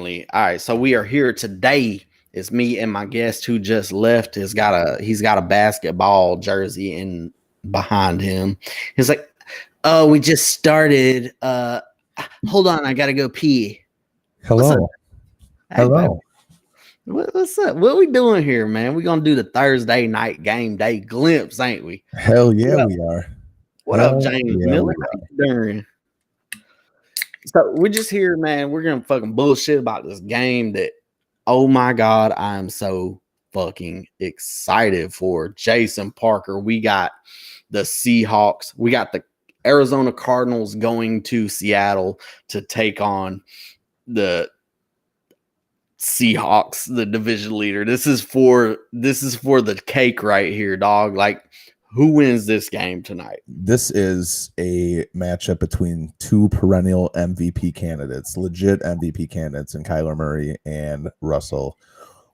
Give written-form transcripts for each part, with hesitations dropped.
Finally. All right. So we are here today. It's me and my guest who just left. He's got a basketball jersey in behind him. He's like, "Oh, we just started. Hold on, I gotta go pee." Hello. What's up? Hey, Hello. what's up? What we doing here, man? We gonna do the Thursday night game day glimpse, ain't we? Hell yeah, What up, we are. what up, James Miller? How you doing? So we're just here, man. We're gonna fucking bullshit about this game that, oh my god, I am so fucking excited for. Jason Parker. We got the Seahawks. We got the Arizona Cardinals going to Seattle to take on the Seahawks, the division leader. This is for the cake right here, dog. Like, who wins this game tonight? This is a matchup between two perennial MVP candidates, legit MVP candidates, in Kyler Murray and Russell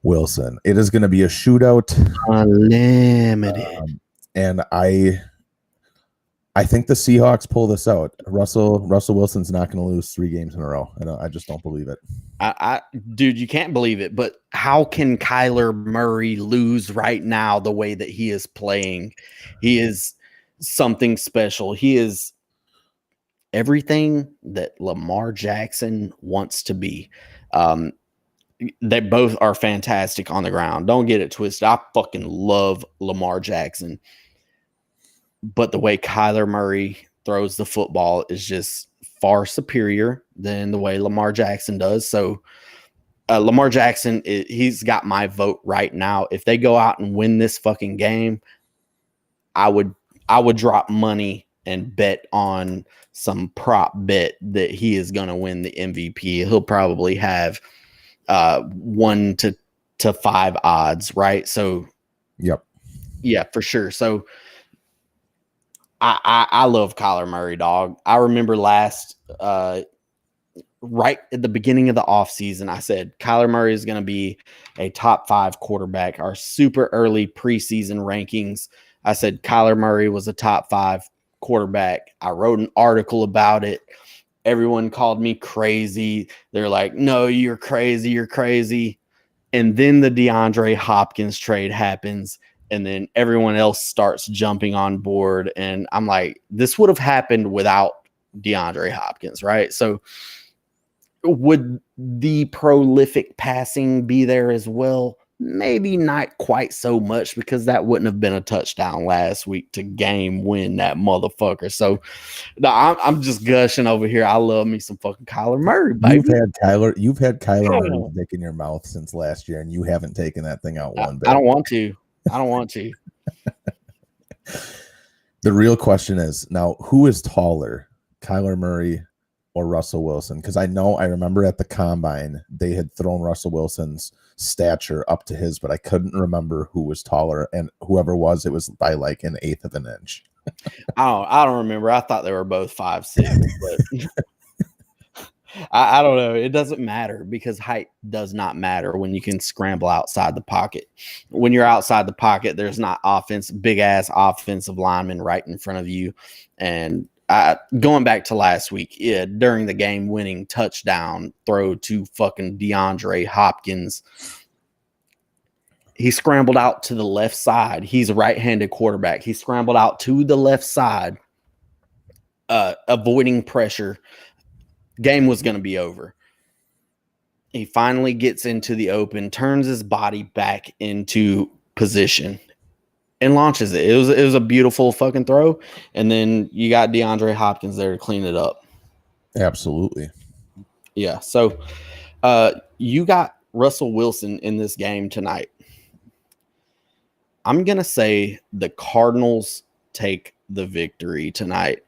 Wilson. It is going to be a shootout. Unlimited. And I think the Seahawks pull this out. Russell Wilson's not going to lose 3 games in a row. I just don't believe it. Dude, you can't believe it. But how can Kyler Murray lose right now the way that he is playing? He is something special. He is everything that Lamar Jackson wants to be. They both are fantastic on the ground. Don't get it twisted. I fucking love Lamar Jackson. But the way Kyler Murray throws the football is just far superior than the way Lamar Jackson does. So Lamar Jackson, he's got my vote right now. If they go out and win this fucking game, I would drop money and bet on some prop bet that he is going to win the MVP. He'll probably have 1 to 5 odds, right? So, yep, yeah, for sure. So, I love Kyler Murray, dog. I remember right at the beginning of the offseason, I said Kyler Murray is going to be a top 5 quarterback. Our super early preseason rankings, I said Kyler Murray was a top 5 quarterback. I wrote an article about it. Everyone called me crazy. They're like, "No, you're crazy. You're crazy." And then the DeAndre Hopkins trade happens. And then everyone else starts jumping on board. And I'm like, this would have happened without DeAndre Hopkins, right? So would the prolific passing be there as well? Maybe not quite so much, because that wouldn't have been a touchdown last week to game win that motherfucker. So no, I'm just gushing over here. I love me some fucking Kyler Murray, baby. You've had Kyler Murray dick in your mouth since last year, and you haven't taken that thing out one bit. I don't want to. The real question is now, who is taller, Kyler Murray or Russell Wilson? Because I remember at the combine, they had thrown Russell Wilson's stature up to his, but I couldn't remember who was taller, and whoever was, it was by like 1/8 of an inch. I don't remember. I thought they were both 5'6", but I don't know. It doesn't matter, because height does not matter when you can scramble outside the pocket. When you're outside the pocket, there's not big ass offensive lineman right in front of you. And going back to last week, during the game winning touchdown throw to fucking DeAndre Hopkins, he scrambled out to the left side. He's a right-handed quarterback. He scrambled out to the left side, avoiding pressure. Game was going to be over. He finally gets into the open, turns his body back into position, and launches it. It was a beautiful fucking throw. And then you got DeAndre Hopkins there to clean it up. Absolutely. Yeah. So you got Russell Wilson in this game tonight. I'm going to say the Cardinals take the victory tonight.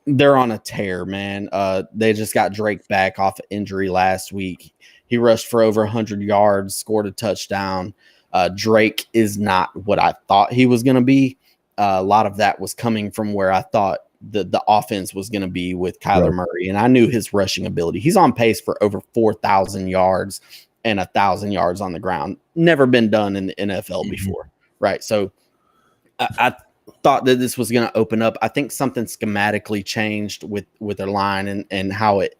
They're on a tear, man. They just got Drake back off of injury last week. He rushed for over 100 yards, scored a touchdown. Drake is not what I thought he was going to be. A lot of that was coming from where I thought the offense was going to be with Kyler Murray, and I knew his rushing ability. He's on pace for over 4,000 yards and 1,000 yards on the ground. Never been done in the NFL before, right? So I thought that this was going to open up. I think something schematically changed with their line and how it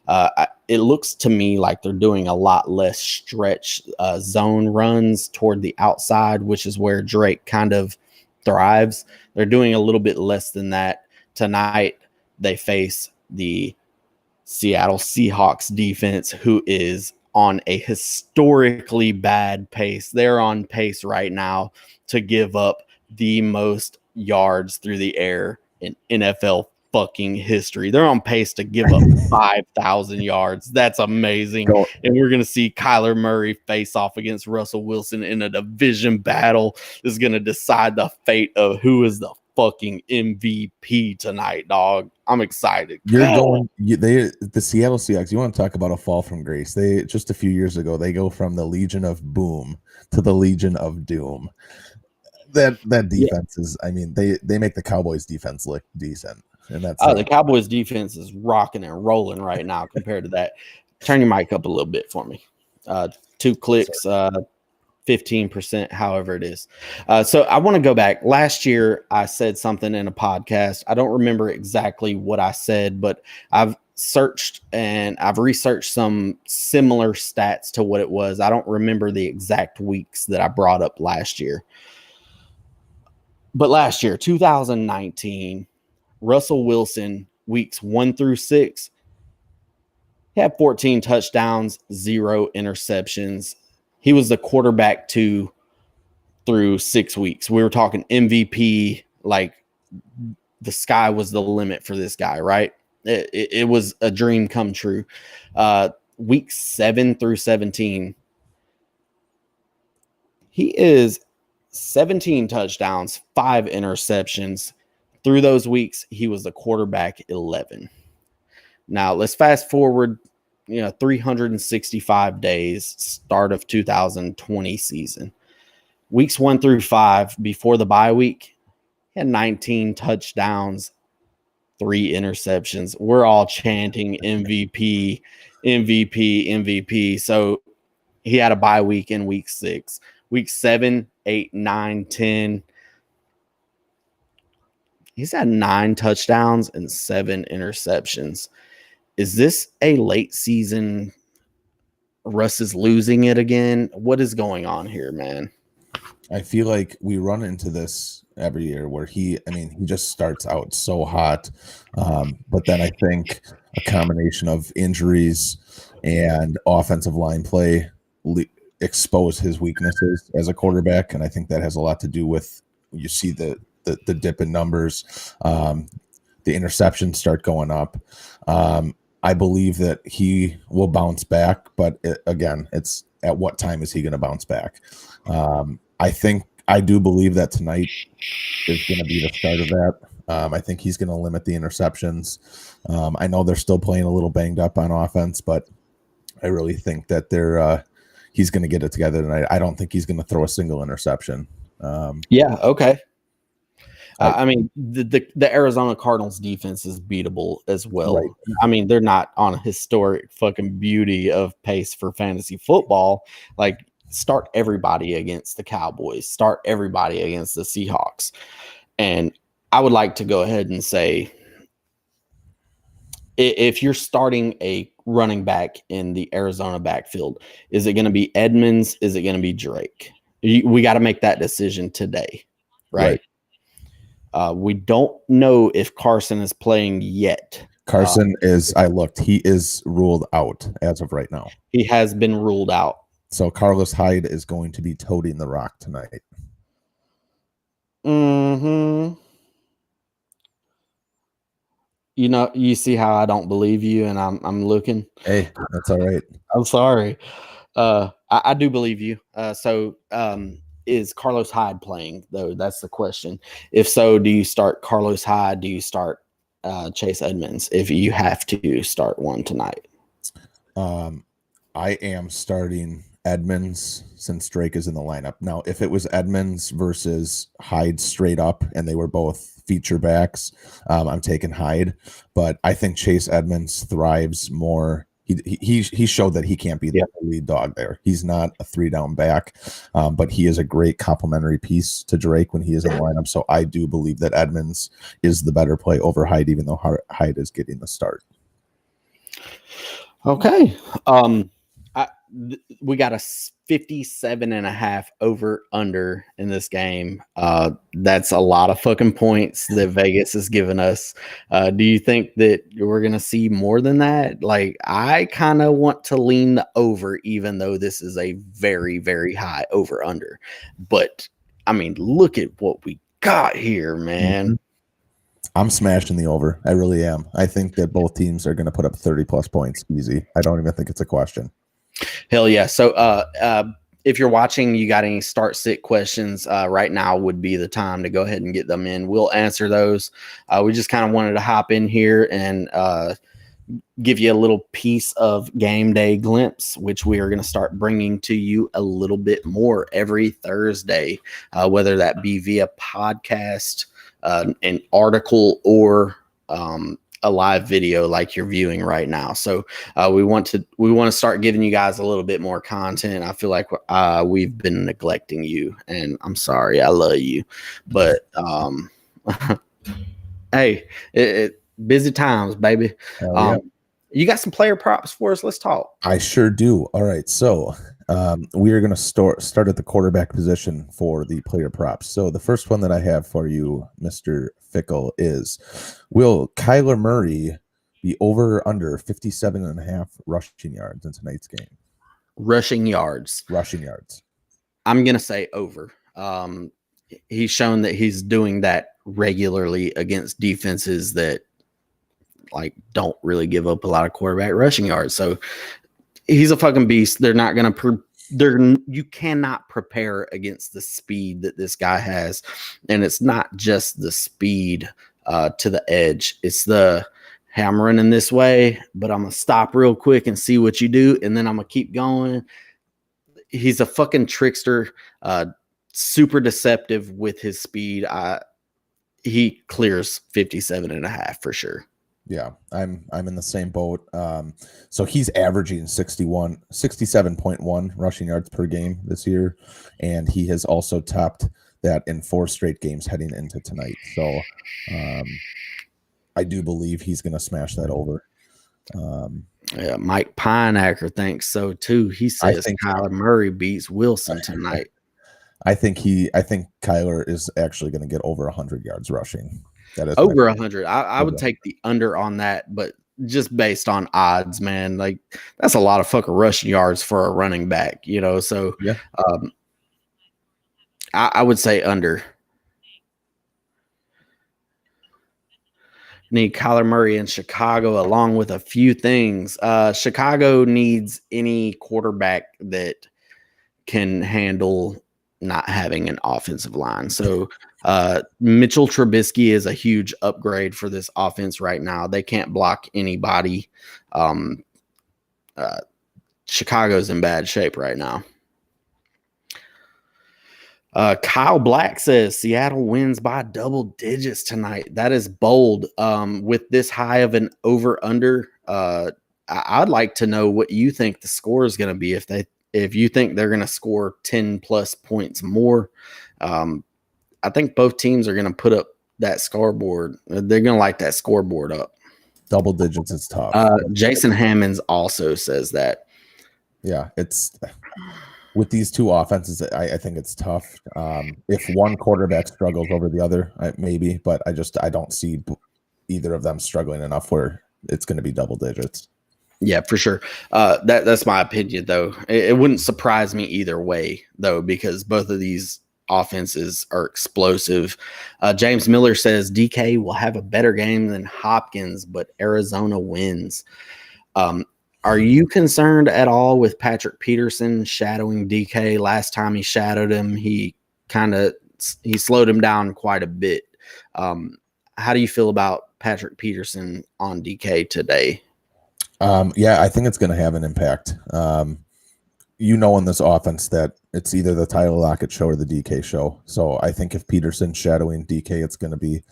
It looks to me like they're doing a lot less stretch zone runs toward the outside, which is where Drake kind of thrives. They're doing a little bit less than that. Tonight, they face the Seattle Seahawks defense, who is on a historically bad pace. They're on pace right now to give up the most yards through the air in NFL fucking history. They're on pace to give up 5,000 yards. That's amazing. And we're going to see Kyler Murray face off against Russell Wilson in a division battle. This is going to decide the fate of who is the fucking MVP tonight, dog. I'm excited. The Seattle Seahawks, you want to talk about a fall from grace. They just a few years ago, they go from the Legion of Boom to the Legion of Doom. That defense is, I mean, they make the Cowboys defense look decent. And that's the Cowboys defense is rocking and rolling right now compared to that. Turn your mic up a little bit for me. 2 clicks, 15%, however it is. So I want to go back. Last year, I said something in a podcast. I don't remember exactly what I said, but I've searched and I've researched some similar stats to what it was. I don't remember the exact weeks that I brought up last year. But last year, 2019, Russell Wilson, weeks 1 through 6, he had 14 touchdowns, 0 interceptions. He was the quarterback 2 through 6 weeks. We were talking MVP, like the sky was the limit for this guy, right? It was a dream come true. Week 7 through 17, he is 17 touchdowns, 5 interceptions. Through those weeks, he was the quarterback 11. Now, let's fast forward, 365 days, start of 2020 season. Weeks 1 through 5, before the bye week, he had 19 touchdowns, 3 interceptions. We're all chanting MVP, MVP, MVP. So he had a bye week in week 6. Week 7, 8, 9, 10. He's had 9 touchdowns and 7 interceptions. Is this a late season? Russ is losing it again. What is going on here, man? I feel like we run into this every year where he just starts out so hot. But then I think a combination of injuries and offensive line play expose his weaknesses as a quarterback. And I think that has a lot to do with, you see the dip in numbers, the interceptions start going up. I believe that he will bounce back, but again, it's at what time is he going to bounce back? I do believe that tonight is going to be the start of that. I think he's going to limit the interceptions. I know they're still playing a little banged up on offense, but I really think that he's going to get it together tonight. I don't think he's going to throw a single interception. Yeah. Okay. I mean, the Arizona Cardinals defense is beatable as well. Right. I mean, they're not on a historic fucking beauty of pace for fantasy football. Like, start everybody against the Cowboys, start everybody against the Seahawks. And I would like to go ahead and say, if you're starting a running back in the Arizona backfield, is it going to be Edmonds? Is it going to be Drake? We got to make that decision today, right? We don't know if Carson is playing yet. Carson he is ruled out as of right now. He has been ruled out. So Carlos Hyde is going to be toting the rock tonight. Mm-hmm. You see how I don't believe you, and I'm looking. Hey, that's all right. I'm sorry. I do believe you. Is Carlos Hyde playing, though? That's the question. If so, do you start Carlos Hyde? Do you start Chase Edmonds if you have to start one tonight? I am starting Edmonds since Drake is in the lineup. Now, if it was Edmonds versus Hyde straight up and they were both feature backs, I'm taking Hyde. But I think Chase Edmonds thrives more. He showed that he can't be the lead dog there. He's not a 3-down back, but he is a great complementary piece to Drake when he is in the lineup. So I do believe that Edmonds is the better play over Hyde, even though Hyde is getting the start. Okay. We got a 57.5 over under in this game. That's a lot of fucking points that Vegas has given us. Do you think that we're going to see more than that? Like, I kind of want to lean the over, even though this is a very, very high over under. But I mean, look at what we got here, man. I'm smashing the over. I really am. I think that both teams are going to put up 30 plus points easy. I don't even think it's a question. Hell yeah. So if you're watching, you got any start sit questions, right now would be the time to go ahead and get them in. We'll answer those. We just kind of wanted to hop in here and give you a little piece of game day glimpse, which we are going to start bringing to you a little bit more every Thursday, whether that be via podcast, an article, or a live video like you're viewing right now. So we want to start giving you guys a little bit more content. I feel like we've been neglecting you, and I'm sorry. I love you, but hey, busy times, baby. Yeah. You got some player props for us? Let's talk. I sure do. All right. So we are going to start at the quarterback position for the player props. So the first one that I have for you, Mr. Fickle, is will Kyler Murray be over or under 57.5 rushing yards in tonight's game? Rushing yards. I'm going to say over. He's shown that he's doing that regularly against defenses that like don't really give up a lot of quarterback rushing yards. So he's a fucking beast. They're not going to you cannot prepare against the speed that this guy has. And it's not just the speed to the edge. It's the, hey, I'm running this way, but I'm going to stop real quick and see what you do. And then I'm going to keep going. He's a fucking trickster, super deceptive with his speed. He clears 57.5 for sure. Yeah, I'm in the same boat. So he's averaging 67.1 rushing yards per game this year, and he has also topped that in 4 straight games heading into tonight. So I do believe he's going to smash that over. Yeah, Mike Pineacker thinks so too. He says Kyler Murray beats Wilson tonight. I think Kyler is actually going to get over 100 yards rushing. That is over 100. I would take the under on that, but just based on odds, man, like that's a lot of fucking rushing yards for a running back, you know. So yeah, I would say under. Need Kyler Murray in Chicago along with a few things. Chicago needs any quarterback that can handle not having an offensive line. So Mitchell Trubisky is a huge upgrade for this offense right now. They can't block anybody. Chicago's in bad shape right now. Kyle Black says Seattle wins by double digits tonight. That is bold. With this high of an over-under, I'd like to know what you think the score is going to be if you think they're going to score 10 plus points more. I think both teams are going to put up that scoreboard. They're going to light that scoreboard up. Double digits is tough. Jason Hammonds also says that. Yeah, it's with these two offenses, I think it's tough. If one quarterback struggles over the other, maybe, but I don't see either of them struggling enough where it's going to be double digits. Yeah, for sure. That's my opinion, though. It wouldn't surprise me either way, though, because both of these offenses are explosive. James Miller says DK will have a better game than Hopkins, but Arizona wins. Are you concerned at all with Patrick Peterson shadowing DK? Last time he shadowed him, he slowed him down quite a bit. How do you feel about Patrick Peterson on DK today? Yeah, I think it's going to have an impact. In this offense that it's either the Tyler Lockett show or the DK show. So I think if Peterson's shadowing DK, it's going to be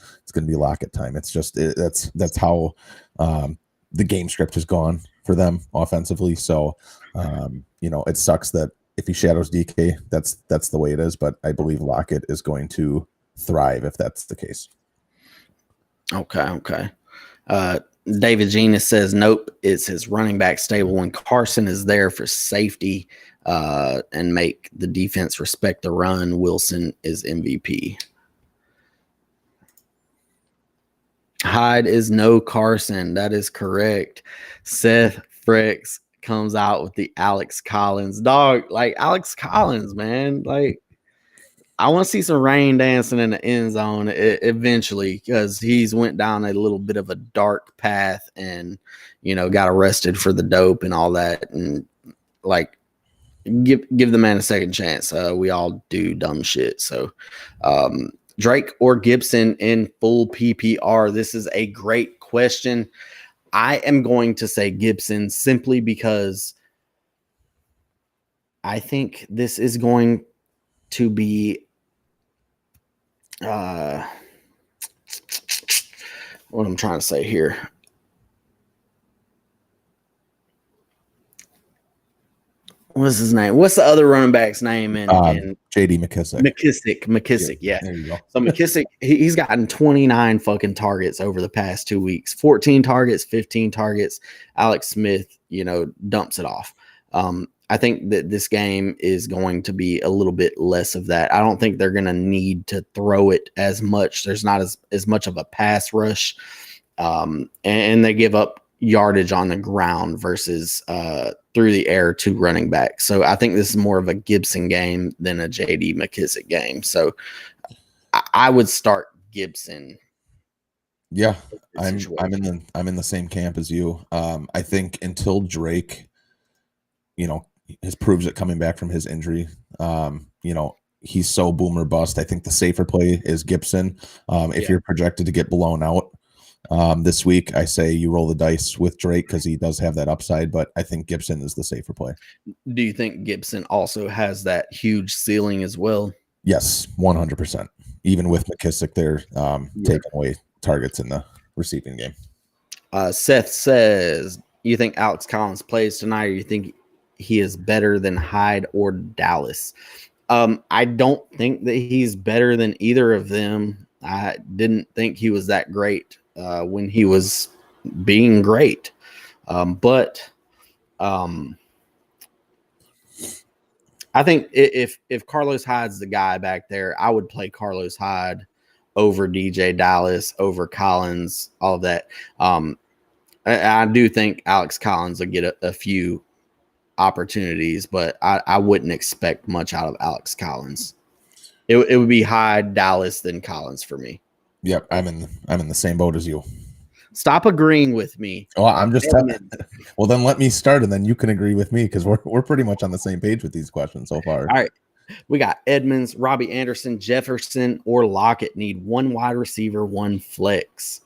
Lockett time. It's just that's how the game script has gone for them offensively. So it sucks that if he shadows DK, that's the way it is. But I believe Lockett is going to thrive if that's the case. Okay. David Genius says nope. It's his running back stable when Carson is there for safety and make the defense respect the run. Wilson is MVP. Hyde is no Carson. That is correct. Seth Fricks comes out with the Alex Collins. Dog, like Alex Collins, man. Like, I want to see some rain dancing in the end zone eventually, because he's went down a little bit of a dark path and, got arrested for the dope and all that. And like, give the man a second chance. We all do dumb shit. So, Drake or Gibson in full PPR? This is a great question. I am going to say Gibson simply because I think this is going to be what I'm trying to say here. What's his name? What's the other running back's name in JD McKissick? McKissick, yeah. There you go. So McKissick, he's gotten 29 fucking targets over the past 2 weeks. 14 targets, 15 targets. Alex Smith, dumps it off. I think that this game is going to be a little bit less of that. I don't think they're going to need to throw it as much. There's not as much of a pass rush. And they give up yardage on the ground versus through the air to running back. So I think this is more of a Gibson game than a JD McKissick game. So I would start Gibson. Yeah, I'm in the same camp as you. I think until Drake, has proves it coming back from his injury. He's so boomer bust. I think the safer play is Gibson. If you're projected to get blown out this week, I say you roll the dice with Drake because he does have that upside, but I think Gibson is the safer play. Do you think Gibson also has that huge ceiling as well? Yes, 100%. Even with McKissick there taking away targets in the receiving game. Seth says, you think Alex Collins plays tonight, or you think he is better than Hyde or Dallas? I don't think that he's better than either of them. I didn't think he was that great when he was being great. But I think if Carlos Hyde's the guy back there, I would play Carlos Hyde over DJ Dallas, over Collins, all of that. I do think Alex Collins will get a few opportunities, but I wouldn't expect much out of Alex Collins. It would be Hyde, Dallas, then Collins for me. Yep, I'm in the same boat as you. Stop agreeing with me. Oh, I'm just well, then let me start, and then you can agree with me because we're pretty much on the same page with these questions so far. All right, we got Edmonds, Robbie Anderson, Jefferson, or Lockett. Need one wide receiver, one flex.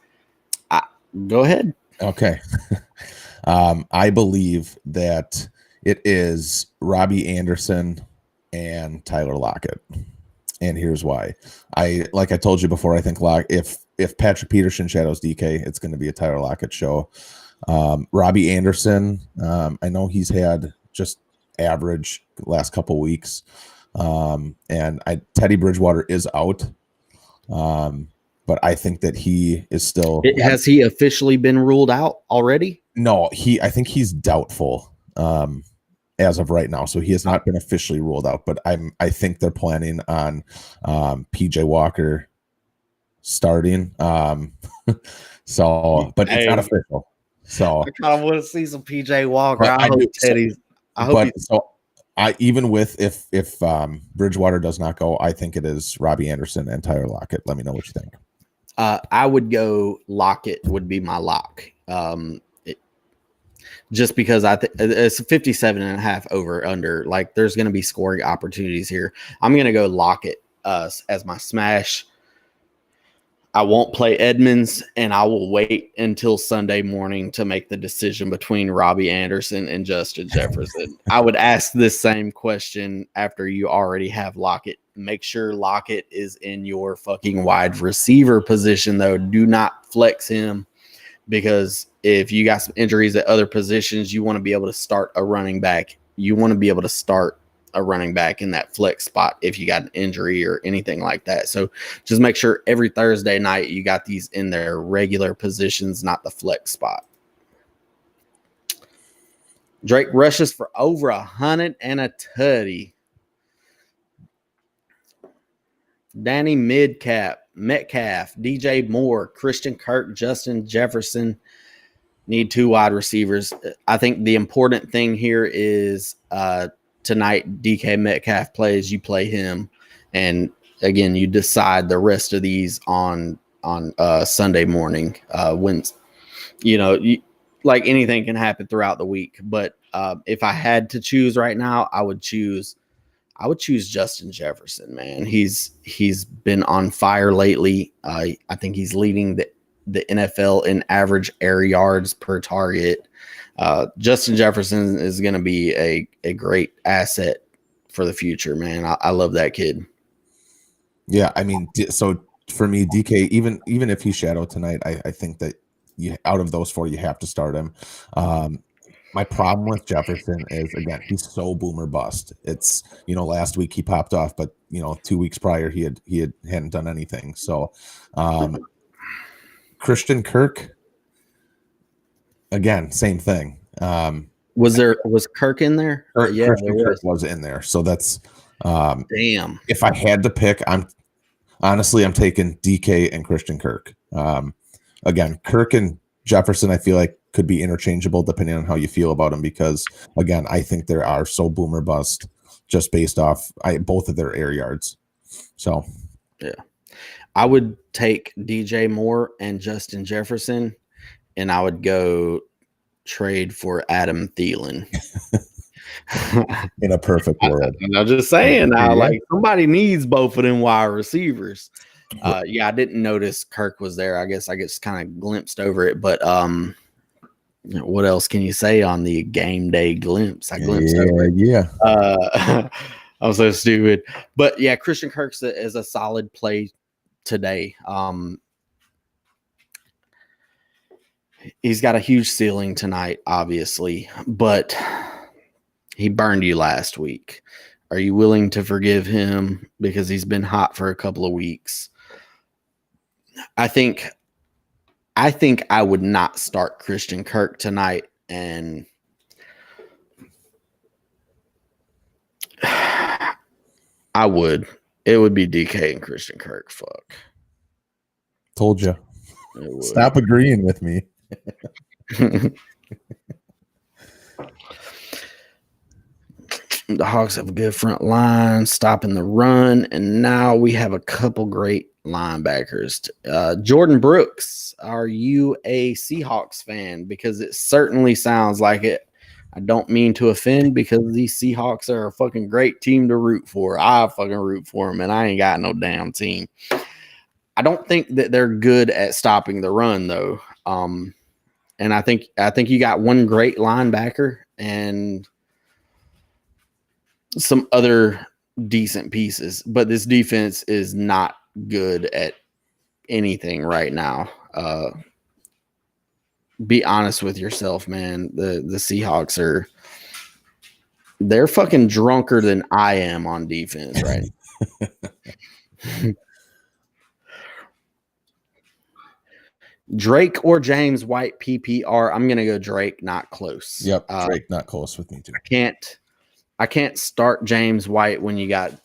Go ahead. Okay. I believe that it is Robbie Anderson and Tyler Lockett. And here's why. Like I told you before, I think if Patrick Peterson shadows DK, it's going to be a Tyler Lockett show. Robbie Anderson, I know he's had just average last couple weeks. And Teddy Bridgewater is out. But I think that he is still. Has he officially been ruled out already? No, I think he's doubtful as of right now. So he has not been officially ruled out. But I think they're planning on PJ Walker starting. So, but it's not official. So I kind of want to see some PJ Walker. I hope Teddy's. Even with if Bridgewater does not go, I think it is Robbie Anderson and Tyler Lockett. Let me know what you think. I would go Lockett would be my lock. Just because I think it's 57.5 over under. Like there's going to be scoring opportunities here. I'm going to go Lockett as my smash. I won't play Edmonds, and I will wait until Sunday morning to make the decision between Robbie Anderson and Justin Jefferson. I would ask this same question after you already have Lockett. Make sure Lockett is in your fucking wide receiver position, though. Do not flex him, because if you got some injuries at other positions, you want to be able to start a running back. You want to be able to start a running back in that flex spot if you got an injury or anything like that. So just make sure every Thursday night you got these in their regular positions, not the flex spot. Drake rushes for over 100 and a tutty. Danny Metcalf, DJ Moore, Christian Kirk, Justin Jefferson need 2 wide receivers. I think the important thing here is tonight DK Metcalf plays, you play him, and again you decide the rest of these on Sunday morning when like anything can happen throughout the week. But if I had to choose right now, I would choose Justin Jefferson, man. He's been on fire lately. I think he's leading the NFL in average air yards per target. Justin Jefferson is going to be a great asset for the future, man. I love that kid. Yeah, I mean, so for me, DK, even if he's shadowed tonight, I think that out of those 4, you have to start him. My problem with Jefferson is, again, he's so boomer bust. It's, last week he popped off, but 2 weeks prior he hadn't done anything. So Christian Kirk, again, same thing. Was Kirk in there? Yeah, Christian Kirk was in there. So that's damn. If I had to pick, I'm taking DK and Christian Kirk. Again, Kirk and Jefferson, I feel like could be interchangeable depending on how you feel about them, because again, I think there are so boomer bust just based off both of their air yards. So yeah, I would take DJ Moore and Justin Jefferson, and I would go trade for Adam Thielen. In a perfect world. I'm just saying now, like somebody needs both of them wide receivers. Yeah, I didn't notice Kirk was there. I guess I just kind of glimpsed over it, but what else can you say on the game day glimpse? I glimpsed over it. Yeah. I'm so stupid. But yeah, Christian Kirk is a solid play today. He's got a huge ceiling tonight, obviously, but he burned you last week. Are you willing to forgive him because he's been hot for a couple of weeks? I think I would not start Christian Kirk tonight, and I would. It would be DK and Christian Kirk. Fuck. Told you. Stop agreeing with me. The Hawks have a good front line, stopping the run, and now we have a couple great linebackers. Jordan Brooks, are you a Seahawks fan? Because it certainly sounds like it. I don't mean to offend, because these Seahawks are a fucking great team to root for. I fucking root for them, and I ain't got no damn team. I don't think that they're good at stopping the run, though. And I think you got one great linebacker and some other decent pieces, but this defense is not good at anything right now. Be honest with yourself, man. The Seahawks they're fucking drunker than I am on defense, right? Drake or James White PPR? I'm gonna go Drake, not close. Yep, Drake, not close with me too. I can't start James White when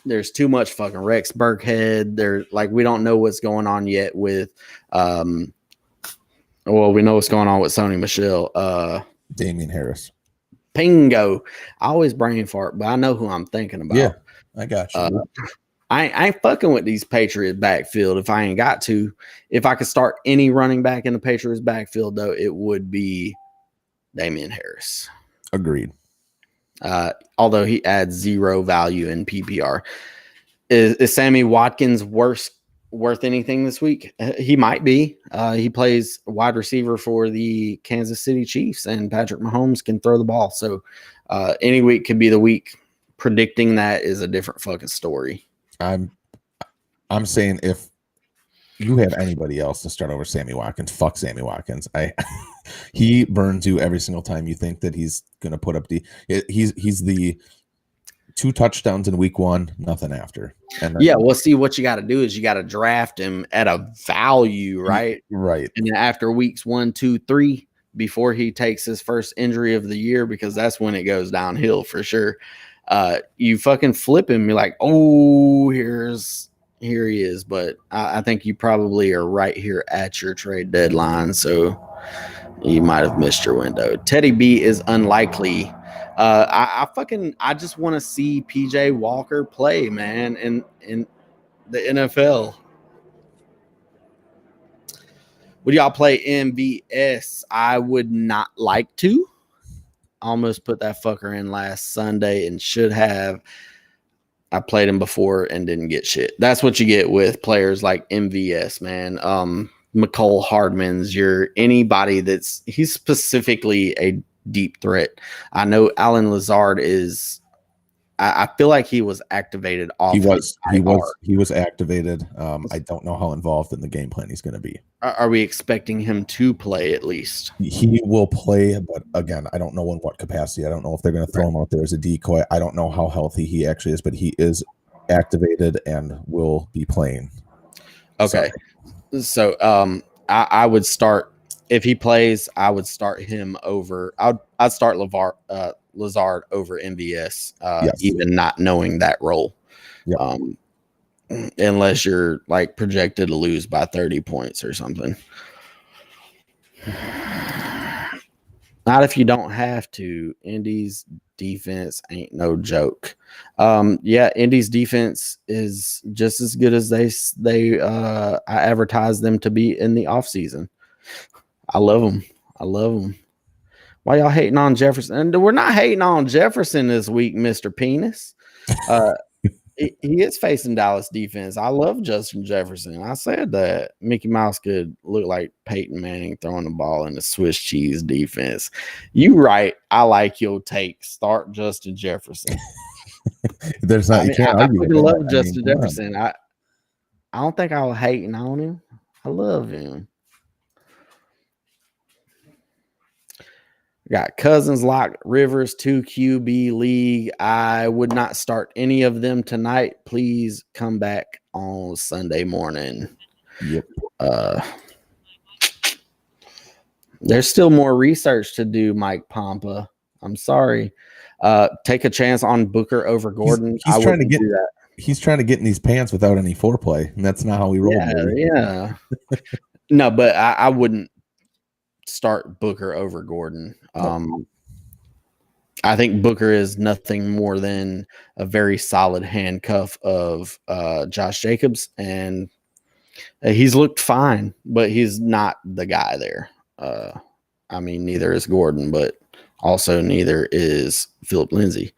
there's too much fucking Rex Burkhead. We don't know what's going on yet with we know what's going on with Sony Michel. Damian Harris. Pingo. I always brain fart, but I know who I'm thinking about. Yeah, I got you. I ain't fucking with these Patriots backfield if I ain't got to. If I could start any running back in the Patriots backfield, though, it would be Damian Harris. Agreed. Although he adds zero value in PPR. Is Sammy Watkins worth anything this week? He might be. He plays wide receiver for the Kansas City Chiefs, and Patrick Mahomes can throw the ball. So any week could be the week. Predicting that is a different fucking story. I'm saying if you have anybody else to start over Sammy Watkins, fuck Sammy Watkins. He burns you every single time you think that he's going to put up he's the 2 touchdowns in week 1, nothing after. And then, yeah, well, see, what you got to do is you got to draft him at a value, right? Right. And then after weeks 1, 2, 3, before he takes his first injury of the year, because that's when it goes downhill for sure. You fucking flip him. You're like, oh, here he is. But I think you probably are right here at your trade deadline, so you might have missed your window. Teddy B is unlikely. I just want to see PJ Walker play, man, in the NFL. Would y'all play MVS? I would not like to. Almost put that fucker in last Sunday and should have. I played him before and didn't get shit. That's what you get with players like MVS, man. McCole Hardman's anybody he's specifically a deep threat. I know Alan Lazard is. I feel like he was activated off. He was activated. I don't know how involved in the game plan he's going to be. Are we expecting him to play at least? He will play, but again, I don't know in what capacity. I don't know if they're going to throw him out there as a decoy. I don't know how healthy he actually is, but he is activated and will be playing. Okay. So I would start, if he plays, I would start him over. I'd start Lazard over MVS, Yes. even not knowing that role. Yep. Unless you're like projected to lose by 30 points or something. Not if you don't have to. Indy's defense ain't no joke. Yeah, Indy's defense is just as good as they I advertised them to be in the offseason. I love them. I love them. Why y'all hating on Jefferson? And we're not hating on Jefferson this week, Mr. Penis. He is facing Dallas defense. I love Justin Jefferson. I said that Mickey Mouse could look like Peyton Manning throwing the ball in the Swiss cheese defense. You right. I like your take. Start Justin Jefferson. There's not. I love Justin Jefferson. I don't think I was hating on him. I love him. Got Cousins, Lock, Rivers, 2 QB league. I would not start any of them tonight. Please come back on Sunday morning. Yep. There's still more research to do, Mike Pompa. I'm sorry. Take a chance on Booker over Gordon. He's trying to get that. He's trying to get in these pants without any foreplay, and that's not how we roll. Yeah. No, but I wouldn't start Booker over Gordon. I think Booker is nothing more than a very solid handcuff of Josh Jacobs, and he's looked fine, but he's not the guy there. I mean, neither is Gordon, but also neither is Philip Lindsay.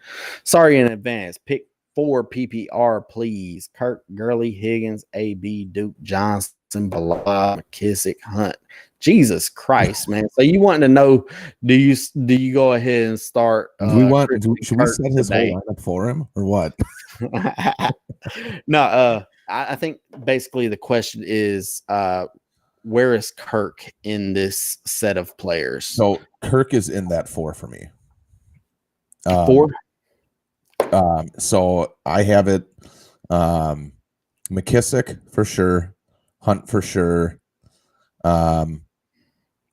Sorry in advance. Pick 4 PPR, please. Kirk, Gurley, Higgins, AB, Duke Johnson, Bala, McKissick, Hunt. Jesus Christ, man. So you want to know, do you go ahead and start? Should we set his whole lineup for him or what? No, I think basically the question is, where is Kirk in this set of players? So Kirk is in that 4 for me. 4? So I have it McKissick for sure, Hunt for sure,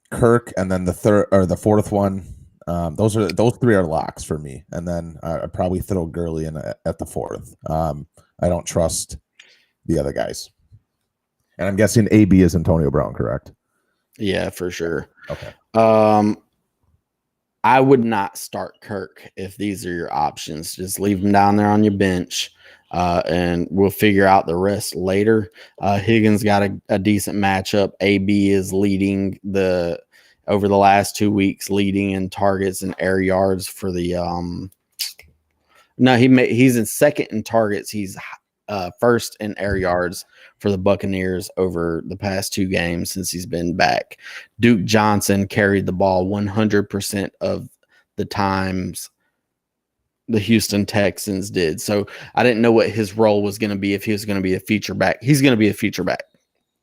Kirk, and then the third or the fourth one. Those 3 are locks for me, and then I'd probably throw Gurley in at the 4th. I don't trust the other guys, and I'm guessing AB is Antonio Brown, correct? Yeah, for sure. Okay. I would not start Kirk if these are your options. Just leave him down there on your bench, and we'll figure out the rest later. Higgins got a decent matchup. AB is leading over the last 2 weeks, leading in targets and air yards for the. He's in second in targets. He's first in air yards for the Buccaneers over the past 2 games since he's been back. Duke Johnson carried the ball 100% of the times the Houston Texans did. So I didn't know what his role was going to be, if he was going to be a feature back. He's going to be a feature back.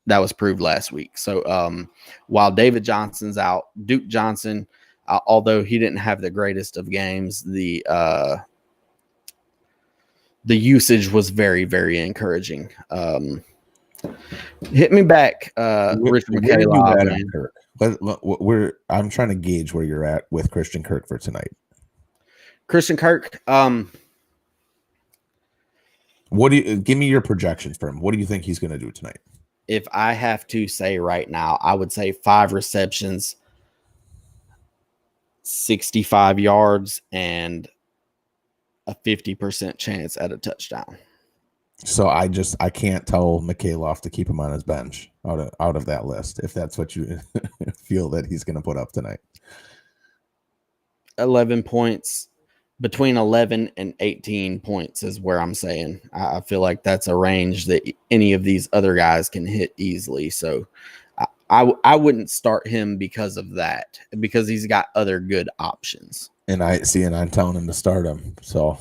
That was proved last week. So while David Johnson's out, Duke Johnson, although he didn't have the greatest of games, the the usage was very, very encouraging. Hit me back, Richard Where are you McCaleb, at man. on Kirk? I'm trying to gauge where you're at with Christian Kirk for tonight. Christian Kirk. What do you give me your projections for him? What do you think he's going to do tonight? If I have to say right now, I would say 5 receptions, 65 yards, and a 50% chance at a touchdown. So I can't tell Mikhailov to keep him on his bench out of that list if that's what you feel that he's going to put up tonight. 11 points, between 11 and 18 points is where I'm saying. I feel like that's a range that any of these other guys can hit easily. So I wouldn't start him because of that, because he's got other good options. And I'm telling him to start him. So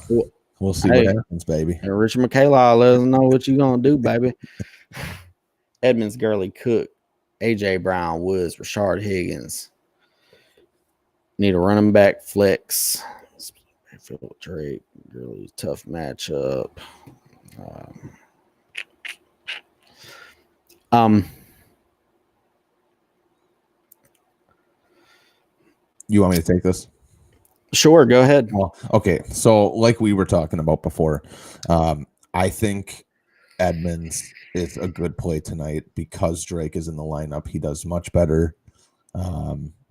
we'll see what happens, baby. Richard McCaleb, let us know what you're going to do, baby. Edmonds, Gurley, Cook, A.J. Brown, Woods, Rashard Higgins. Need a running back flex. Philip Drake, Gurley, tough matchup. You want me to take this? Sure, go ahead. Well, okay. So like we were talking about before, I think Edmonds is a good play tonight because Drake is in the lineup. He does much better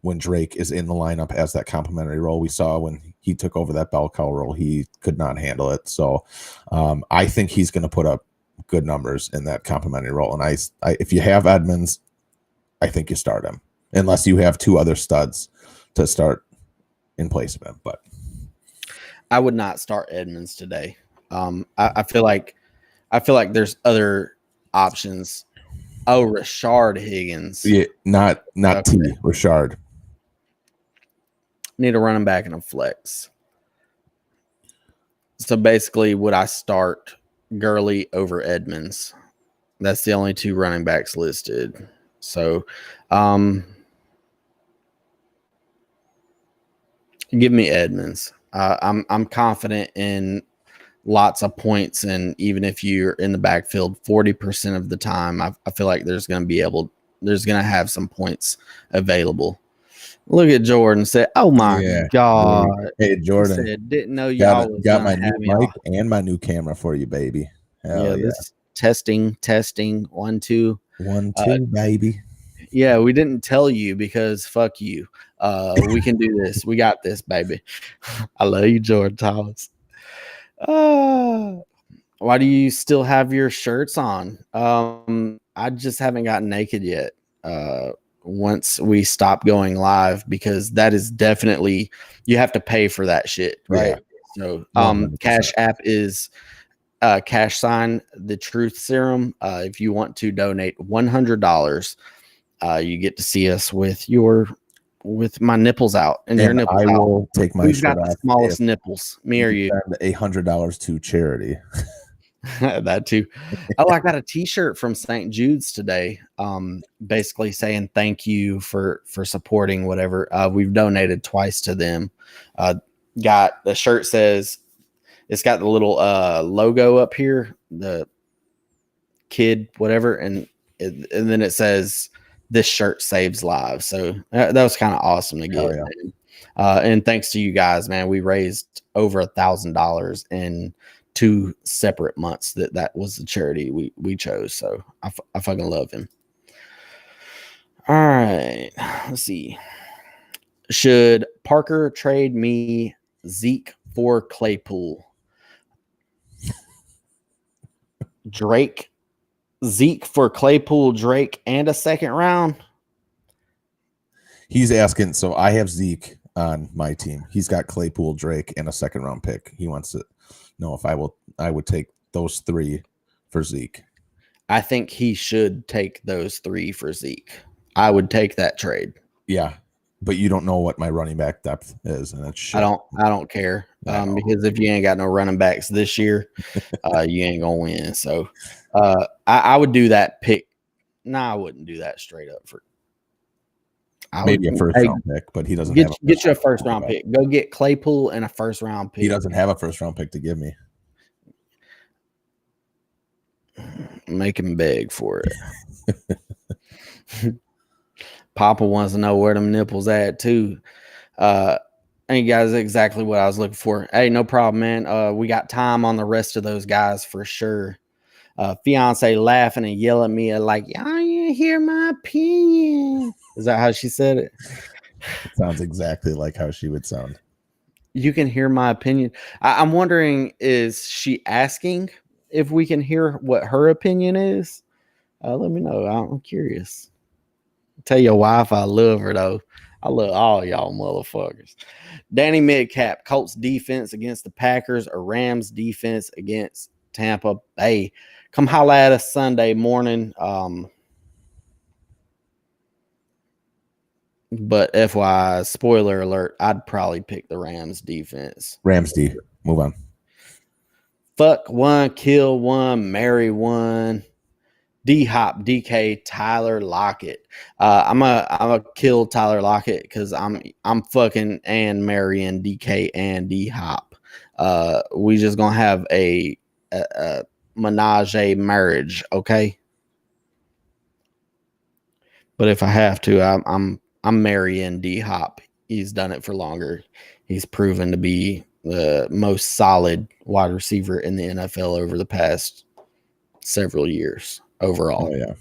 when Drake is in the lineup as that complimentary role. We saw when he took over that bell cow role, he could not handle it. So I think he's going to put up good numbers in that complimentary role. And I if you have Edmonds, I think you start him unless you have 2 other studs to start in place of him. But I would not start Edmonds today. I feel like there's other options. Oh, Rashard Higgins. Yeah, not okay. Rashard. Need a running back and a flex. So basically, would I start Gurley over Edmonds? That's the only 2 running backs listed. So, give me Edmonds. I'm confident in lots of points, and even if you're in the backfield 40% of the time, I feel like there's going to have some points available. Look at Jordan said, "Oh my God!" Hey Jordan, said, didn't know y'all got my new mic and my new camera for you, baby. Hell yeah. This testing 1 2 1 2 baby. Yeah, we didn't tell you because fuck you. We can do this. We got this, baby. I love you, Jordan Thomas. Why do you still have your shirts on? I just haven't gotten naked yet. Once we stop going live, because that is definitely, you have to pay for that shit, right? Yeah. So Cash App is # the truth serum. If you want to donate $100, you get to see us with my nipples out and your nipples I will take my Who's got the smallest nipples, me or you? $100 to charity. That too. Oh, I got a t-shirt from St. Jude's today, basically saying thank you for supporting whatever. We've donated twice to them. Got the shirt says, it's got the little logo up here, the kid whatever, and then it says this shirt saves lives. So that was kind of awesome to get. Yeah. And thanks to you guys, man, we raised over $1,000 in 2 separate months. That was the charity we chose. So I fucking love him. All right, let's see. Should Parker trade me Zeke for Claypool? Zeke for Claypool, Drake, and a second round? He's asking, so I have Zeke on my team. He's got Claypool, Drake, and a second round pick. He wants to know if I would take those 3 for Zeke. I think he should take those 3 for Zeke. I would take that trade. Yeah, but you don't know what my running back depth is, and that's shit. I don't care. Because if you ain't got no running backs this year, you ain't gonna win. So I would do that pick. Nah, I wouldn't do that straight up for maybe a first round pick, but he doesn't have get you a first round pick. Go get Claypool and a first round pick. He doesn't have a first round pick to give me. Make him beg for it. Papa wants to know where them nipples at too. And guys, exactly what I was looking for. Hey, no problem, man. We got time on the rest of those guys for sure. Fiance laughing and yelling at me like, "Y'all you hear my opinion?" Is that how she said it? It sounds exactly like how she would sound. You can hear my opinion. I'm wondering, is she asking if we can hear what her opinion is? Let me know. I'm curious. Tell your wife I love her though. I love all y'all motherfuckers. Danny Midcap, Colts defense against the Packers or Rams defense against Tampa Bay. Come holla at us Sunday morning. But FYI, spoiler alert, I'd probably pick the Rams defense. Rams D. Move on. Fuck one, kill one, marry one. D Hop, DK, Tyler Lockett. I'm a kill Tyler Lockett because I'm fucking and marrying DK and D Hop. We just gonna have a menage a marriage, okay? But if I have to, I'm marrying D Hop. He's done it for longer. He's proven to be the most solid wide receiver in the NFL over the past several years overall. Oh yeah.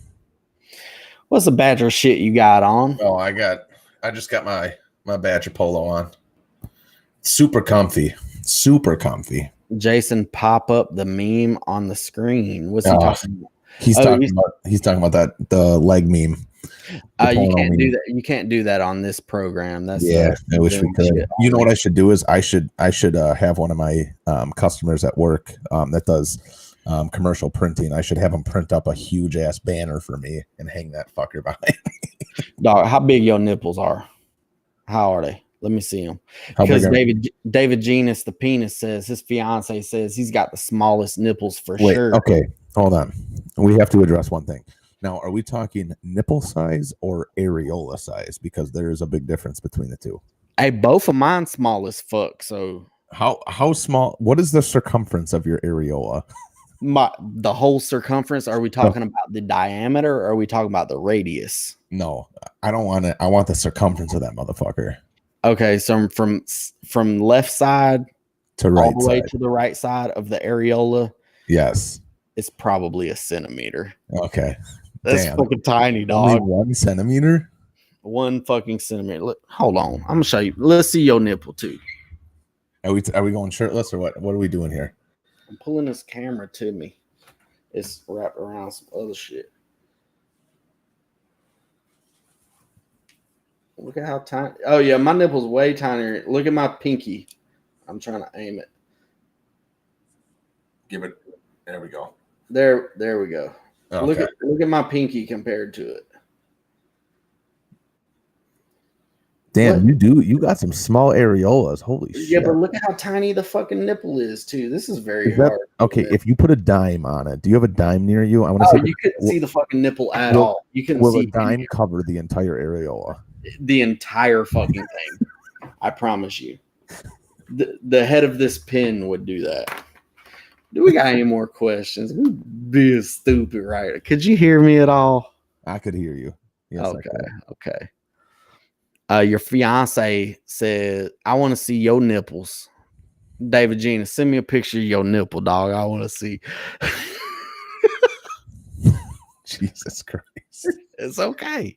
What's the Badger shit you got on? Oh, I just got my Badger polo on. Super comfy. Super comfy. Jason, pop up the meme on the screen. What's he talking about? He's talking about that the leg meme. You can't do that. You can't do that on this program. That's I wish we could. You know what I should do is I should have one of my customers at work that does commercial printing. I should have them print up a huge ass banner for me and hang that fucker behind me. Dog, how big your nipples are? How are they? Let me see them. Because David Genus, the penis, says his fiance says he's got the smallest nipples for sure. Okay, hold on. We have to address one thing. Now, are we talking nipple size or areola size? Because there is a big difference between the two. Hey, both of mine small as fuck. So how small? What is the circumference of your areola? The whole circumference? Are we talking about the diameter or are we talking about the radius? No, I don't want it. I want the circumference of that motherfucker. Okay, so from left side to right all the way to the right side of the areola. Yes, it's probably a centimeter. Okay, that's fucking tiny, dog. Only 1 centimeter. 1 fucking centimeter. Look, hold on, I'm gonna show you. Let's see your nipple too. Are we going shirtless or what? What are we doing here? I'm pulling this camera to me. It's wrapped around some other shit. Look at how tiny. Oh yeah, my nipple's way tinier. Look at my pinky. I'm trying to aim it. Give it. There we go. There we go. Okay. Look at my pinky compared to it. Damn, you got some small areolas. Holy shit. Yeah, but look at how tiny the fucking nipple is too. This is very hard. Okay, if you put a dime on it, do you have a dime near you? I want to see. You couldn't see the fucking nipple at all. You can will see a dime cover the entire areola? The entire fucking thing. I promise you. The head of this pin would do that. Do we got any more questions? We being stupid, right? Could you hear me at all? I could hear you. Yes, okay. Your fiance said, I want to see your nipples. David Gina, send me a picture of your nipple, dog. I want to see. Jesus Christ. It's okay.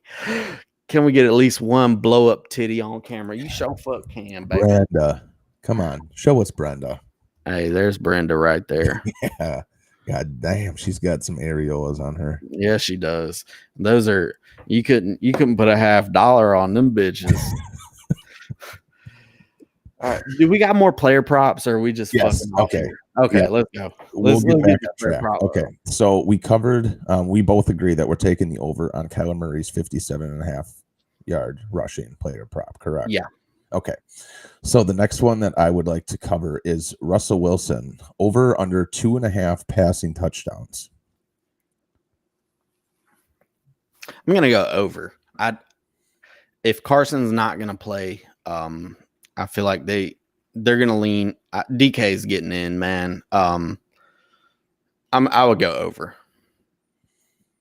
Can we get at least one blow up titty on camera? You sure fuck can, baby. Brenda. Come on. Show us Brenda. Hey, there's Brenda right there. Yeah. God damn, she's got some areolas on her. Yeah, she does. Those are you couldn't put $50 on them bitches. All right. Do we got more player props or are we just fucking okay. Okay, yeah. Let's go. We'll get back on track. Okay. So we covered we both agree that we're taking the over on Kyler Murray's 57.5 yard rushing player prop, correct? Yeah. Okay. So the next one that I would like to cover is Russell Wilson over under 2.5 passing touchdowns. I'm gonna go over. If Carson's not gonna play, I feel like they're gonna lean. DK's getting in, man. I would go over.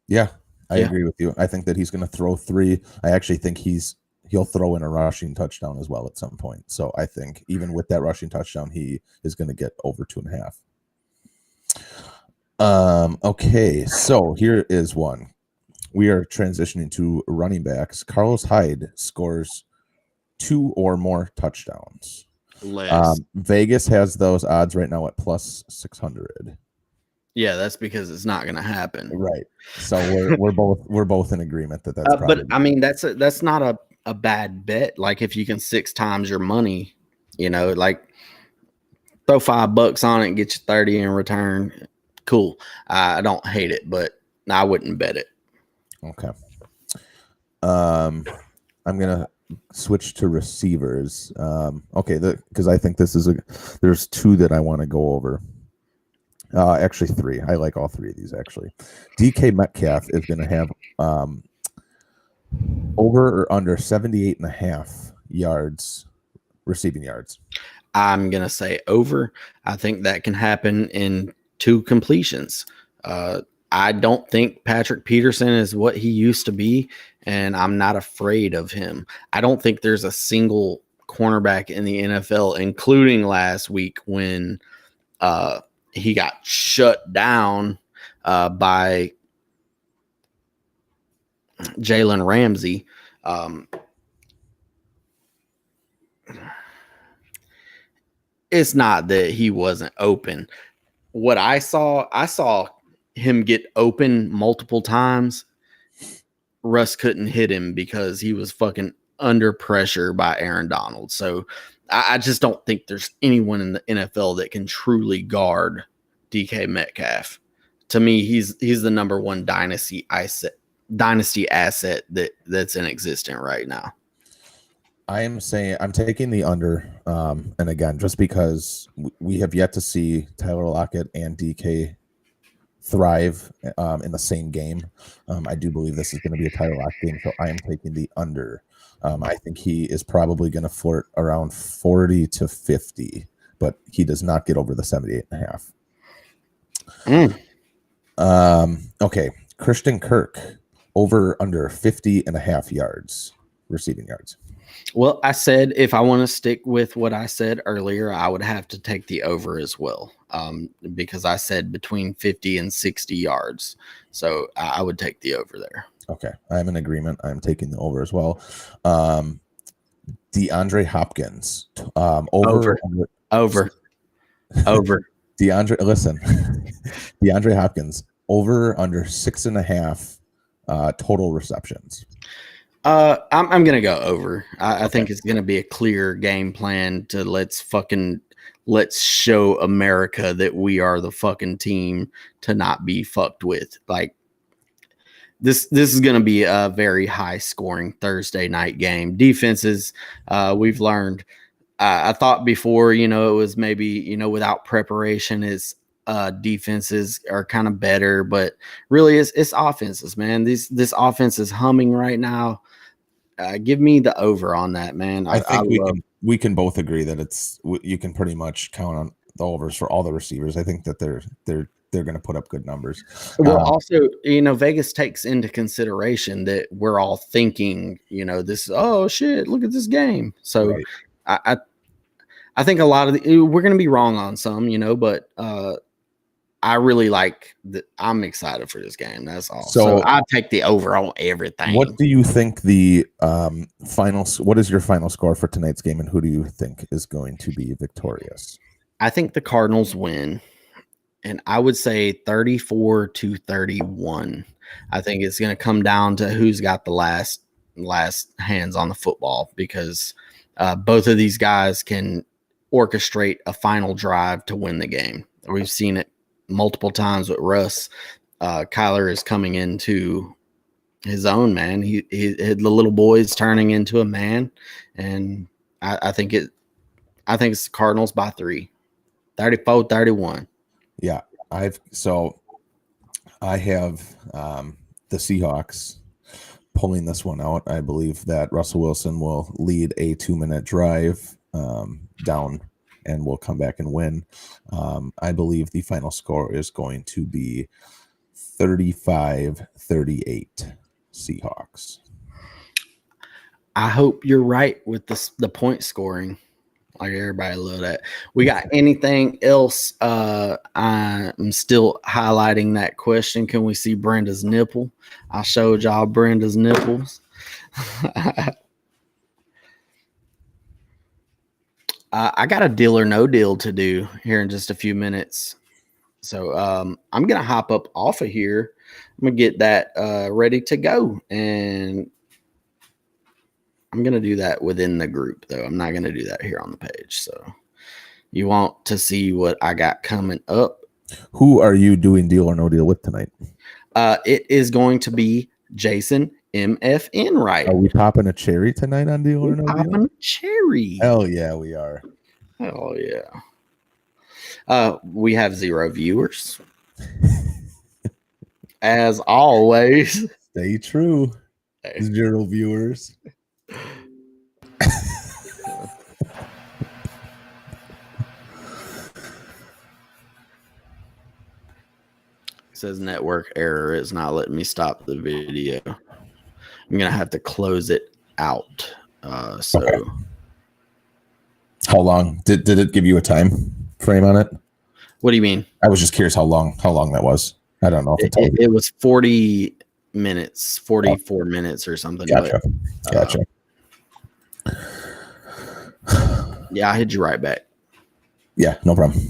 Yeah, I Yeah. agree with you. I think that he's going to throw 3. I actually think he'll throw in a rushing touchdown as well at some point. So I think even with that rushing touchdown, he is going to get over 2.5. Okay, so here is one. We are transitioning to running backs. Carlos Hyde scores 2 or more touchdowns. Less. Vegas has those odds right now at plus 600. Yeah, that's because it's not going to happen. Right. So we're both in agreement that that's But probably I mean, that's not a bad bet. Like if you can 6 times your money, like throw $5 on it and get you 30 in return. Cool. I don't hate it, but I wouldn't bet it. okay. I'm gonna switch to receivers. Okay, because I think there's 2 that I want to go over. Actually 3. I like all 3 of these actually. DK Metcalf is going to have over or under 78.5 yards, receiving yards. I'm going to say over. I think that can happen in 2 completions. I don't think Patrick Peterson is what he used to be, and I'm not afraid of him. I don't think there's a single cornerback in the NFL, including last week when he got shut down by Jalen Ramsey. It's not that he wasn't open. What I saw him get open multiple times. Russ couldn't hit him because he was fucking under pressure by Aaron Donald. So I just don't think there's anyone in the NFL that can truly guard DK Metcalf. To me, he's the number one dynasty asset that's in existence right now. I'm taking the under, and again, just because we have yet to see Tyler Lockett and DK thrive in the same game. I do believe this is going to be a Tyler Lockett game, so I am taking the under. I think he is probably going to flirt around 40 to 50, but he does not get over the 78.5. Okay, Christian Kirk over under 50.5 yards, receiving yards. Well, I said if I want to stick with what I said earlier, I would have to take the over as well, because I said between 50 and 60 yards. So I would take the over there. Okay, I'm in agreement. I'm taking the over as well. DeAndre Hopkins over. Listen, DeAndre Hopkins over under 6.5 total receptions. I'm gonna go over. I think it's gonna be a clear game plan to let's show America that we are the fucking team to not be fucked with. Like this is gonna be a very high scoring Thursday night game. Defenses, we've learned. I thought before, it was maybe without preparation, is defenses are kind of better, but really it's offenses, man. This offense is humming right now. Give me the over on that, man. I think we can both agree that you can pretty much count on the overs for all the receivers. I think that they're going to put up good numbers. Well, also, Vegas takes into consideration that we're all thinking, this. Oh shit! Look at this game. So, right. I think a lot of we're going to be wrong on some, but I really I'm excited for this game. That's all. So I take the over on everything. What do you think the what is your final score for tonight's game, and who do you think is going to be victorious? I think the Cardinals win, and I would say 34-31. I think it's going to come down to who's got the last hands on the football, because both of these guys can orchestrate a final drive to win the game. We've seen it multiple times with Russ. Kyler is coming into his own, man. He the little boy's turning into a man, and I think it's the Cardinals by 3, 34-31. Yeah, I have the Seahawks pulling this one out. I believe that Russell Wilson will lead a 2-minute drive down and will come back and win. I believe the final score is going to be 35-38 Seahawks. I hope you're right with the point scoring. Like everybody love that. We got anything else? I'm still highlighting that question. Can we see Brenda's nipple? I showed y'all Brenda's nipples. I got a deal or no deal to do here in just a few minutes. So I'm going to hop up off of here. I'm going to get that ready to go. And I'm going to do that within the group, though. I'm not going to do that here on the page. So you want to see what I got coming up. Who are you doing deal or no deal with tonight? It is going to be Jason MFN Wright. Are we popping a cherry tonight on deal or no deal? Popping a cherry. Hell yeah, we are. Hell yeah. We have 0 viewers. As always. Stay true. 0 viewers. It says network error. It's not letting me stop the video. I'm gonna have to close it out. Okay. How long did it give you a time frame on it? What do you mean? I was just curious how long that was. I don't know if it was 40 minutes, 44 minutes or something. Gotcha. Gotcha. Yeah, I hit you right back. Yeah, no problem.